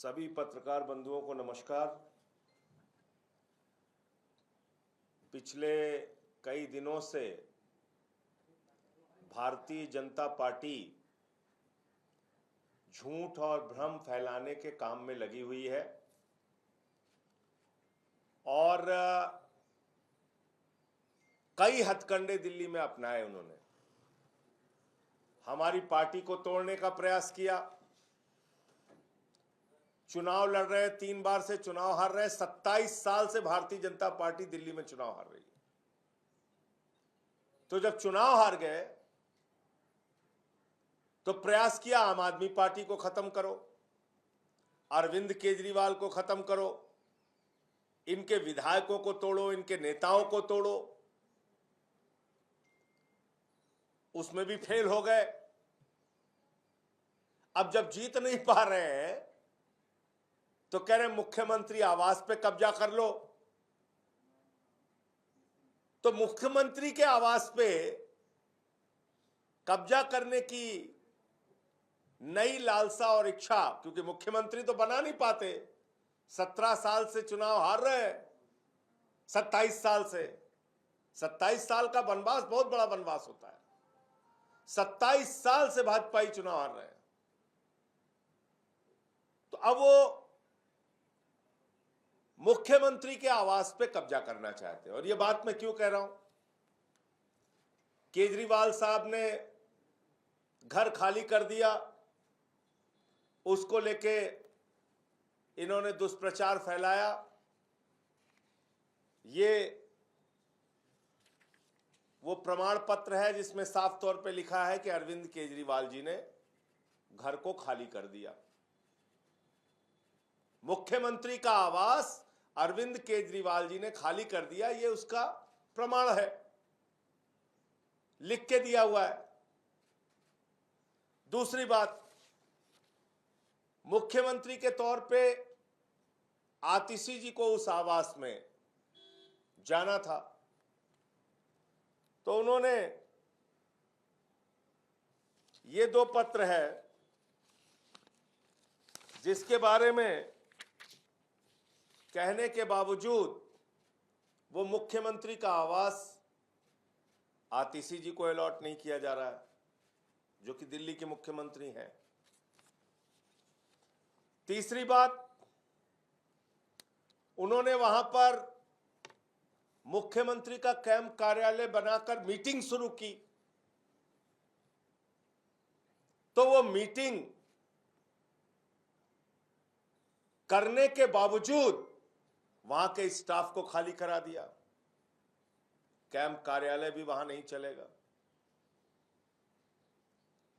सभी पत्रकार बंधुओं को नमस्कार। पिछले कई दिनों से भारतीय जनता पार्टी झूठ और भ्रम फैलाने के काम में लगी हुई है और कई हथकंडे दिल्ली में अपनाए। उन्होंने हमारी पार्टी को तोड़ने का प्रयास किया। चुनाव लड़ रहे, 3 बार से चुनाव हार रहे, 27 साल से भारतीय जनता पार्टी दिल्ली में चुनाव हार रही है। तो जब चुनाव हार गए तो प्रयास किया आम आदमी पार्टी को खत्म करो, अरविंद केजरीवाल को खत्म करो, इनके विधायकों को तोड़ो, इनके नेताओं को तोड़ो। उसमें भी फेल हो गए। अब जब जीत नहीं पा रहे हैं तो कह रहे मुख्यमंत्री आवास पे कब्जा कर लो। तो मुख्यमंत्री के आवास पे कब्जा करने की नई लालसा और इच्छा, क्योंकि मुख्यमंत्री तो बना नहीं पाते, 17 साल से चुनाव हार रहे हैं, 27 साल से। 27 साल का वनवास बहुत बड़ा वनवास होता है। 27 साल से भाजपाई चुनाव हार रहे हैं। तो अब वो मुख्यमंत्री के आवास पे कब्जा करना चाहते हैं। और ये बात मैं क्यों कह रहा हूं? केजरीवाल साहब ने घर खाली कर दिया, उसको लेके इन्होंने दुष्प्रचार फैलाया। ये वो प्रमाण पत्र है जिसमें साफ तौर पे लिखा है कि अरविंद केजरीवाल जी ने घर को खाली कर दिया। मुख्यमंत्री का आवास अरविंद केजरीवाल जी ने खाली कर दिया, ये उसका प्रमाण है, लिख के दिया हुआ है। दूसरी बात, मुख्यमंत्री के तौर पे आतिशी जी को उस आवास में जाना था, तो उन्होंने ये 2 पत्र है जिसके बारे में कहने के बावजूद वो मुख्यमंत्री का आवास आतिशी जी को अलॉट नहीं किया जा रहा है, जो कि दिल्ली के मुख्यमंत्री हैं। तीसरी बात, उन्होंने वहां पर मुख्यमंत्री का कैंप कार्यालय बनाकर मीटिंग शुरू की, तो वो मीटिंग करने के बावजूद वहां के स्टाफ को खाली करा दिया। कैंप कार्यालय भी वहां नहीं चलेगा।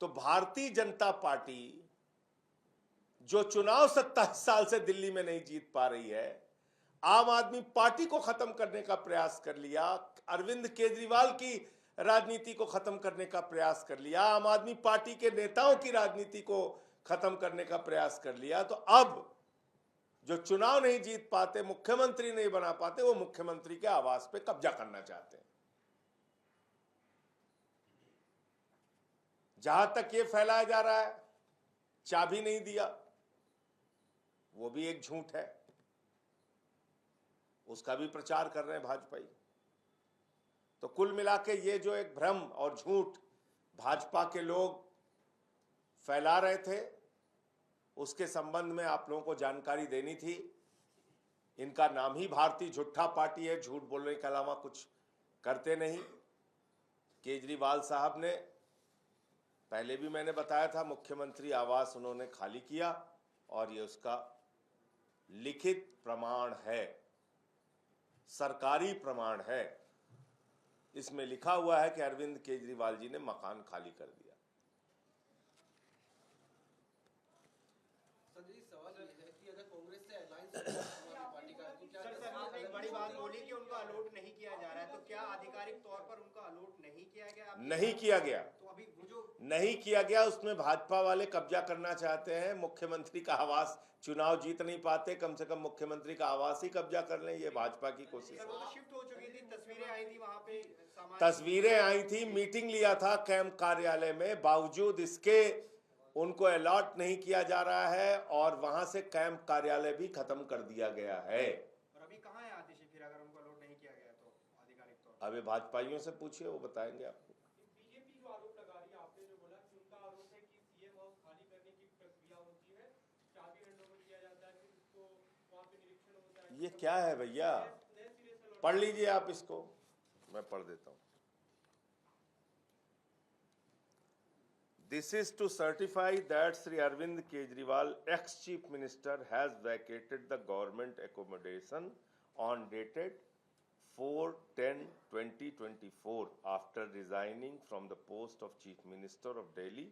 तो भारतीय जनता पार्टी जो चुनाव 27 साल से दिल्ली में नहीं जीत पा रही है, आम आदमी पार्टी को खत्म करने का प्रयास कर लिया, अरविंद केजरीवाल की राजनीति को खत्म करने का प्रयास कर लिया, आम आदमी पार्टी के नेताओं की राजनीति को खत्म करने का प्रयास कर लिया, तो अब जो चुनाव नहीं जीत पाते, मुख्यमंत्री नहीं बना पाते, वो मुख्यमंत्री के आवास पे कब्जा करना चाहते हैं। जहां तक ये फैलाया जा रहा है चाबी नहीं दिया, वो भी एक झूठ है, उसका भी प्रचार कर रहे हैं भाजपाई। तो कुल मिला के ये जो एक भ्रम और झूठ भाजपा के लोग फैला रहे थे, उसके संबंध में आप लोगों को जानकारी देनी थी। इनका नाम ही भारतीय झूठा पार्टी है, झूठ बोलने के अलावा कुछ करते नहीं। केजरीवाल साहब ने, पहले भी मैंने बताया था, मुख्यमंत्री आवास उन्होंने खाली किया और ये उसका लिखित प्रमाण है, सरकारी प्रमाण है। इसमें लिखा हुआ है कि अरविंद केजरीवाल जी ने मकान खाली कर दिया। सवाल ये है कि अगर कांग्रेस से अलायंस पार्टी का, तो क्या सर एक बड़ी बात बोली कि उनको अलॉट नहीं किया जा रहा है, तो क्या आधिकारिक तौर पर उनको अलॉट नहीं किया गया? नहीं किया गया, तो अभी वो जो नहीं किया गया, उसमें भाजपा वाले कब्जा करना चाहते हैं। मुख्यमंत्री का आवास, चुनाव जीत नहीं पाते, कम से कम मुख्यमंत्री का आवास ही कब्जा कर लें, ये भाजपा की कोशिश है। वो तो शिफ्ट हो चुकी थी, तस्वीरें आई थी वहां पे, तस्वीरें आई थी, मीटिंग लिया था कैंप कार्यालय में, बावजूद इसके उनको अलॉट नहीं किया जा रहा है और वहां से कैंप कार्यालय भी खत्म कर दिया गया है। और अभी कहाँ है आतिशी फिर, अगर उनको अलॉट नहीं किया गया तो आधिकारिक तौर अब ये भाजपाइयों से पूछिए, वो बताएंगे आपको। बीजेपी जो आरोप लगा रही है, आपने जो बोला कि उनका आरोप है कि सीएम हाउस खाली करने की प्रक्रिया होती है, चाबी हैंडओवर किया जाता है, फिर उसको वहां पे निरीक्षण होता है। ये क्या है भैया, नए सिरे से पढ़ लीजिए आप इसको, मैं पढ़ देता हूं। This is to certify that Sri Arvind Kejriwal, ex-Chief Minister, has vacated the government accommodation on dated 4/10/2024 after resigning from the post of Chief Minister of Delhi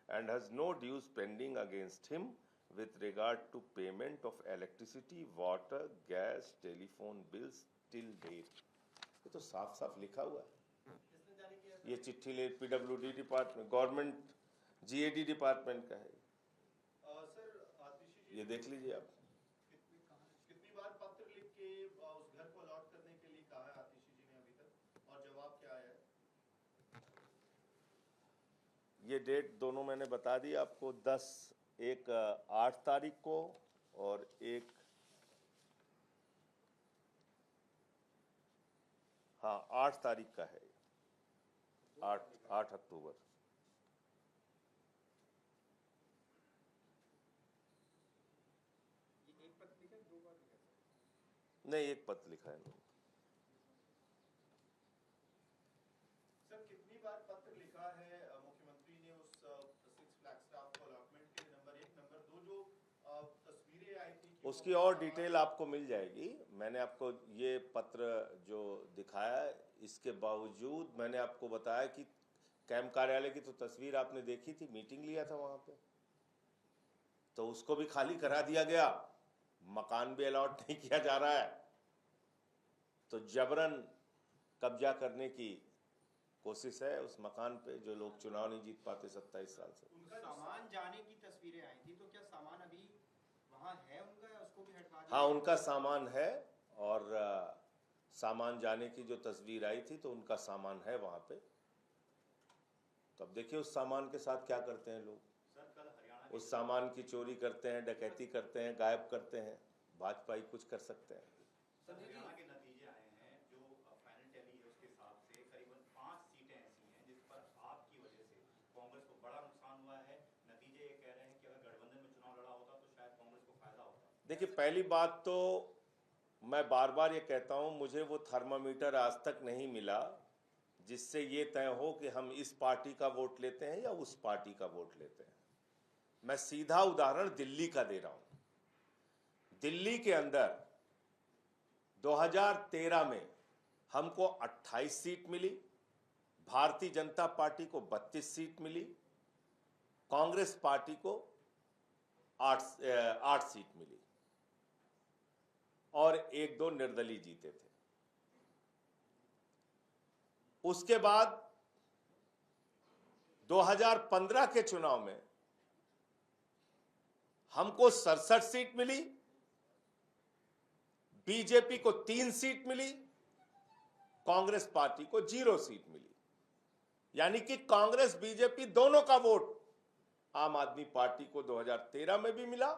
and has no dues pending against him with regard to payment of electricity, water, gas, telephone bills till date. ये तो साफ साफ लिखा हुआ है। ये चिट्ठी ले PWD department, government GAD department का है। सर आतिशी जी, ये देख लीजिए आप। कितनी बार पत्र लिख के उस घर को अलॉट करने के लिए कहा है आतिशी जी ने अभी तक, और जवाब क्या आया है? ये डेट दोनों मैंने बता दी आपको, 10 एक 8 तारीख को और एक 8 तारीख का है, 8 अक्टूबर। एक पत्र लिखा है, 2 बार लिखा है? नहीं, एक पत्र लिखा है। सर कितनी बार पत्र लिखा है मुख्यमंत्री ने उस 6 फ्लैग स्टाफ को अलॉटमेंट के? नंबर 1, नंबर 2, जो तस्वीरें आई थी उसकी और डिटेल आपको मिल जाएगी। मैंने आपको ये पत्र जो दिखाया, इसके बावजूद मैंने आपको बताया कि कैंप कार्यालय की तो तस्वीर आपने देखी थी, मीटिंग लिया था वहां पे, तो उसको भी खाली करा दिया गया, मकान भी अलॉट नहीं किया जा रहा है, तो जबरन कब्जा करने की कोशिश है उस मकान पे जो लोग चुनाव नहीं जीत पाते 27 साल से। उनका सामान जाने की तस्वीरें आई थी, तो क्या सामान अभी वहाँ है उनका, या उसको भी हटवा दिया? हाँ, उनका सामान है, और सामान जाने की जो तस्वीर आई थी तो उनका सामान है वहां पे। तो अब देखिए उस सामान के साथ क्या करते हैं लोग। सर कल हरियाणा उस सामान की चोरी करते हैं, डकैती करते हैं, गायब करते हैं, भाजपा ही कुछ कर सकते हैं। हरियाणा के नतीजे आए हैं जो फाइनल टैली है, उसके हिसाब से करीबन 5 सीटें ऐसी हैं जिस पर आपकी वजह से कांग्रेस को बड़ा नुकसान हुआ है। नतीजे ये कह रहे हैं कि अगर गठबंधन में चुनाव लड़ा होता तो शायद कांग्रेस को फायदा होता। देखिए, पहली बात तो मैं बार बार ये कहता हूं, मुझे वो थर्मामीटर आज तक नहीं मिला जिससे ये तय हो कि हम इस पार्टी का वोट लेते हैं या उस पार्टी का वोट लेते हैं। मैं सीधा उदाहरण दिल्ली का दे रहा हूं। दिल्ली के अंदर 2013 में हमको 28 सीट मिली, भारतीय जनता पार्टी को 32 सीट मिली, कांग्रेस पार्टी को 8 सीट मिली, और 1-2 निर्दलीय जीते थे। उसके बाद 2015 के चुनाव में हमको 67 सीट मिली, बीजेपी को 3 सीट मिली, कांग्रेस पार्टी को 0 सीट मिली। यानी कि कांग्रेस बीजेपी दोनों का वोट आम आदमी पार्टी को 2013 में भी मिला,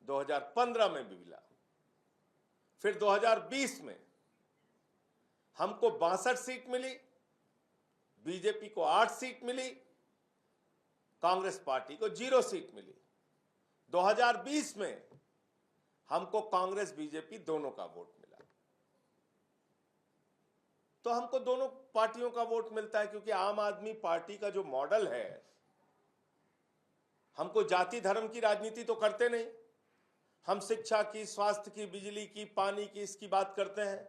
2015 में भी मिला। फिर 2020 में हमको 62 सीट मिली, बीजेपी को 8 सीट मिली, कांग्रेस पार्टी को 0 सीट मिली। 2020 में हमको कांग्रेस बीजेपी दोनों का वोट मिला। तो हमको दोनों पार्टियों का वोट मिलता है क्योंकि आम आदमी पार्टी का जो मॉडल है, हमको जाति धर्म की राजनीति तो करते नहीं, हम शिक्षा की, स्वास्थ्य की, बिजली की, पानी की, इसकी बात करते हैं।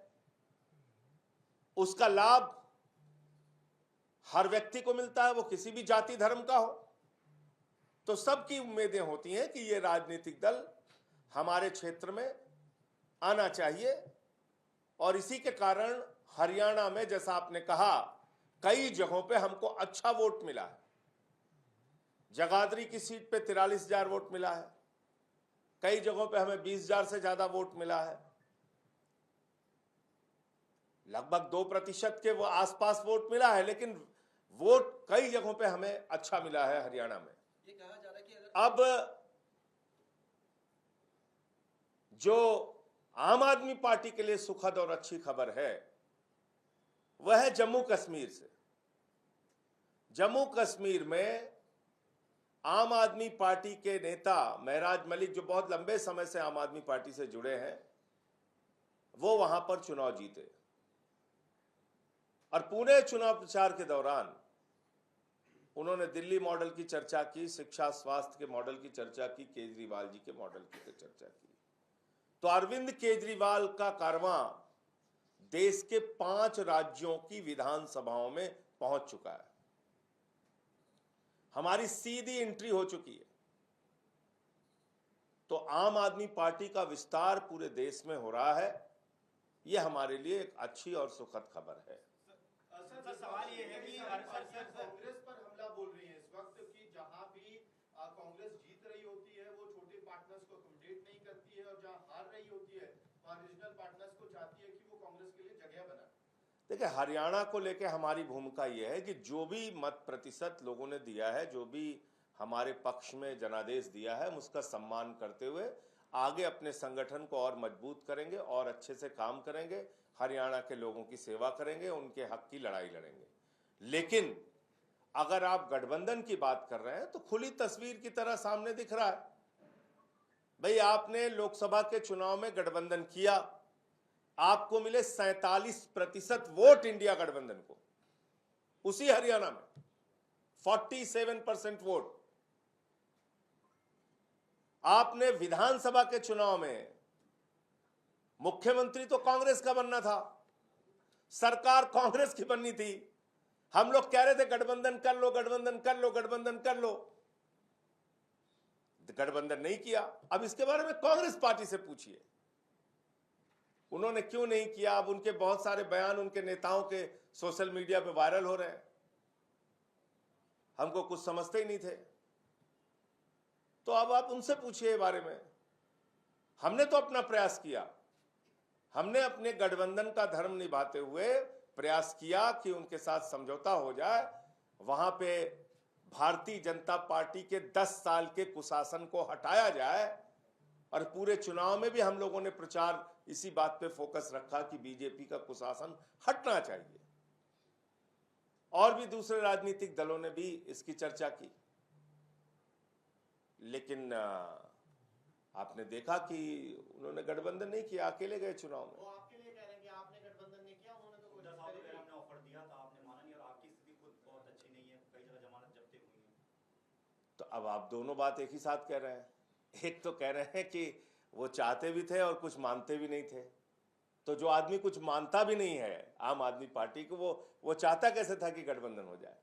उसका लाभ हर व्यक्ति को मिलता है, वो किसी भी जाति धर्म का हो। तो सबकी उम्मीदें होती हैं कि ये राजनीतिक दल हमारे क्षेत्र में आना चाहिए, और इसी के कारण हरियाणा में, जैसा आपने कहा, कई जगहों पे हमको अच्छा वोट मिला है। जगाधरी की सीट पे 43,000 वोट मिला है, कई जगहों पे हमें 20,000 से ज्यादा वोट मिला है, लगभग 2% के वो आसपास वोट मिला है, लेकिन वोट कई जगहों पे हमें अच्छा मिला है हरियाणा में। ये कहा अब जो आम आदमी पार्टी के लिए सुखद और अच्छी खबर है वह है जम्मू कश्मीर से। जम्मू कश्मीर में आम आदमी पार्टी के नेता महराज मलिक, जो बहुत लंबे समय से आम आदमी पार्टी से जुड़े हैं, वो वहां पर चुनाव जीते और पूरे चुनाव प्रचार के दौरान उन्होंने दिल्ली मॉडल की चर्चा की, शिक्षा स्वास्थ्य के मॉडल की चर्चा की, केजरीवाल जी के मॉडल की चर्चा की। तो अरविंद केजरीवाल का कारवां देश के 5 राज्यों की विधानसभाओं में पहुंच चुका है। हमारी सीधी एंट्री हो चुकी है। तो आम आदमी पार्टी का विस्तार पूरे देश में हो रहा है। यह हमारे लिए एक अच्छी और सुखद खबर है। सर, सवाल ये है कि कांग्रेस पर हमला बोल रही है इस वक्त कि जहां भी कांग्रेस जीत रही होती है वो छोटे पार्टनर्स को अकोमोडेट नहीं करती है, और जहां हार रही होती है वहां रीजनल पार्टनर्स को चाहती है कि वो कांग्रेस के लिए जगह बनाए। देखिए, हरियाणा को लेकर हमारी भूमिका यह है कि जो भी मत प्रतिशत लोगों ने दिया है, जो भी हमारे पक्ष में जनादेश दिया है, हम उसका सम्मान करते हुए आगे अपने संगठन को और मजबूत करेंगे और अच्छे से काम करेंगे। हरियाणा के लोगों की सेवा करेंगे, उनके हक की लड़ाई लड़ेंगे। लेकिन अगर आप गठबंधन की बात कर रहे हैं तो खुली तस्वीर की तरह सामने दिख रहा है। भाई, आपने लोकसभा के चुनाव में गठबंधन किया, आपको मिले 47% वोट इंडिया गठबंधन को। उसी हरियाणा में 47% वोट। आपने विधानसभा के चुनाव में मुख्यमंत्री तो कांग्रेस का बनना था, सरकार कांग्रेस की बननी थी। हम लोग कह रहे थे गठबंधन कर लो, गठबंधन कर लो, गठबंधन कर लो। गठबंधन नहीं किया। अब इसके बारे में कांग्रेस पार्टी से पूछिए, उन्होंने क्यों नहीं किया। अब उनके बहुत सारे बयान उनके नेताओं के सोशल मीडिया पे वायरल हो रहे हैं। हमको कुछ समझते ही नहीं थे। तो अब आप उनसे पूछिए बारे में। हमने तो अपना प्रयास किया, हमने अपने गठबंधन का धर्म निभाते हुए प्रयास किया कि उनके साथ समझौता हो जाए, वहां पे भारतीय जनता पार्टी के 10 साल के कुशासन को हटाया जाए। और पूरे चुनाव में भी हम लोगों ने प्रचार इसी बात पे फोकस रखा कि बीजेपी का कुशासन हटना चाहिए। और भी दूसरे राजनीतिक दलों ने भी इसकी चर्चा की। लेकिन आपने देखा कि उन्होंने गठबंधन नहीं किया, अकेले गए चुनाव में। वो आपके लिए कह रहे हैं कि आपने गठबंधन नहीं किया, उन्होंने तो कोशिश साहब करी वगैरह थी। हमने ऑफर दिया था, आपने माना नहीं, और आपकी स्थिति खुद बहुत अच्छी नहीं है, कई जगह जमानत जब्ती हुई है। तो अब आप दोनों बात एक ही साथ कह रहे हैं। एक तो कह रहे हैं कि वो चाहते भी थे और कुछ मानते भी नहीं थे। तो जो आदमी कुछ मानता भी नहीं है आम आदमी पार्टी को, वो चाहता कैसे था कि गठबंधन हो जाए?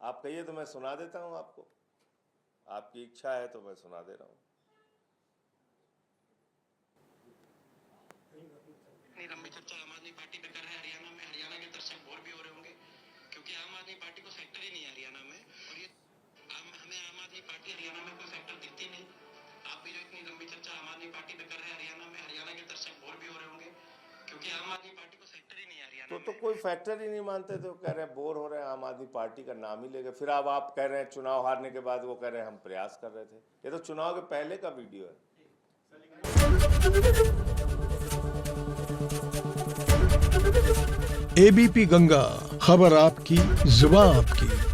आप कहिए तो मैं सुना देता हूं आपको। आपकी इच्छा है तो मैं सुना दे रहा हूं। इतनी लंबी चर्चा आम आदमी पार्टी पे कर रहे हैं हरियाणा में। हरियाणा के दर्शक बोर भी हो रहे होंगे क्योंकि आम आदमी पार्टी को सेक्टर ही नहीं है हरियाणा में। और ये हमें आम आदमी पार्टी हरियाणा में कोई सेक्टर दिखती नहीं। आप भी जो इतनी लंबी चर्चा आम आदमी पार्टी पे कर रहे हैं हरियाणा में, हरियाणा के दर्शक बोर भी हो रहे होंगे क्योंकि आम आदमी पार्टी को सेक्टर ही नहीं है हरियाणा तो कोई फैक्टर ही नहीं मानते थे। कह रहे हैं बोर हो रहे हैं, आम आदमी पार्टी का नाम ही लेके। फिर अब आप कह रहे हैं चुनाव हारने के बाद वो कह रहे हैं हम प्रयास कर रहे थे। ये तो चुनाव के पहले का वीडियो है। एबीपी गंगा, खबर आपकी, जुबान आपकी।